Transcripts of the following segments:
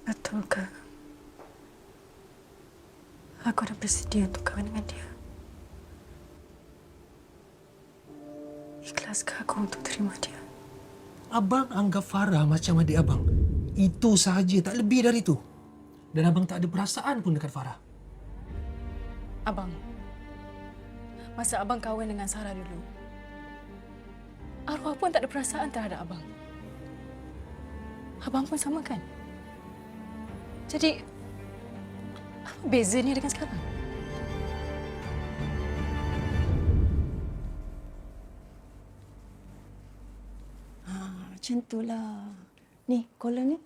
Betul ke? Aku dah bersedia untuk kahwin dengan dia. Ikhlaskah aku untuk terima dia? Abang anggap Farah macam adik abang. Itu sahaja, tak lebih dari itu. Dan abang tak ada perasaan pun dekat Farah. Abang, masa abang kahwin dengan Sarah dulu, arwah pun tak ada perasaan terhadap abang. Abang pun sama kan? Jadi, apa bezanya dengan sekarang? Macam itulah. Ni, kola ni.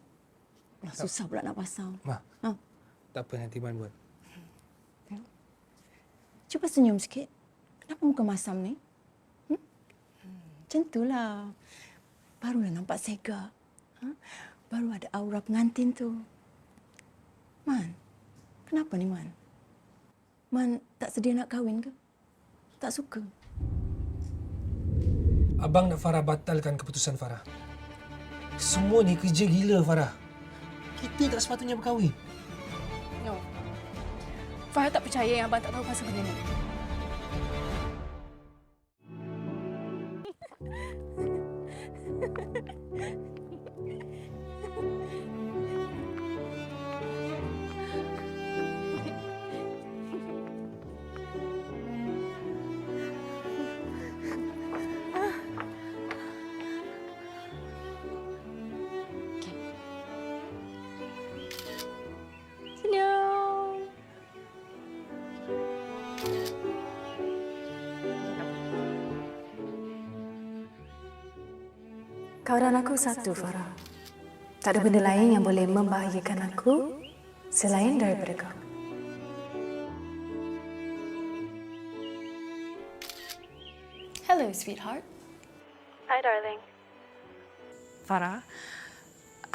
Susah pula nak pasang. Ma, Ha, tak apa nanti Man buat. cuba senyum sikit. Kenapa muka masam ni? Macam itulah. Barulah nampak segar. Ha? Baru ada aura pengantin tu. Man, kenapa ni Man? Man tak sedia nak kahwin ke? Tak suka? Abang nak Farah batalkan keputusan Farah. Semua ni kerja gila Farah. Kita tak sepatutnya berkahwin. No. Farah tak percaya yang abang tak tahu pasal benda ni. Senyum. Kau dan aku satu, Farah. Tak ada benda lain yang boleh membahayakan aku selain daripada kau. Hello, sweetheart. Hi, darling. Farah,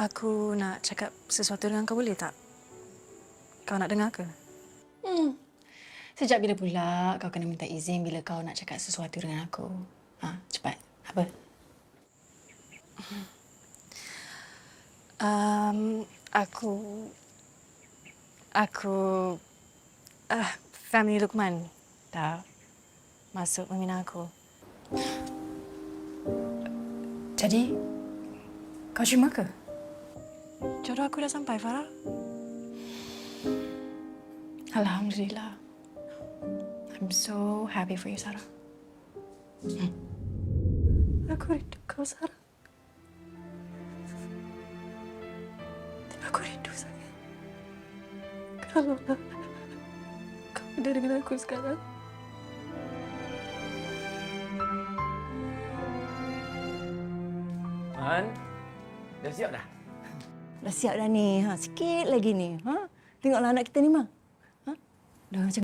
aku nak cakap sesuatu dengan kau, boleh tak? Kau nak dengar ke? Sejak bila pula kau kena minta izin bila kau nak cakap sesuatu dengan aku? Ha, cepat. Apa? Aku family Lukman dah masuk meminang aku. Jadi, kau terima ke? Jodoh aku dah sampai, Farah. Alhamdulillah. I'm so happy for you, Sarah. Aku rindu kau, Sarah. Aku rindu sangat. Kalau kau ada dengan aku sekarang. Man, dah siap dah? Dah siap dah ni. Ha, sikit lagi ni. Ha? Tengoklah anak kita ni, Ma. Ha? Dah macam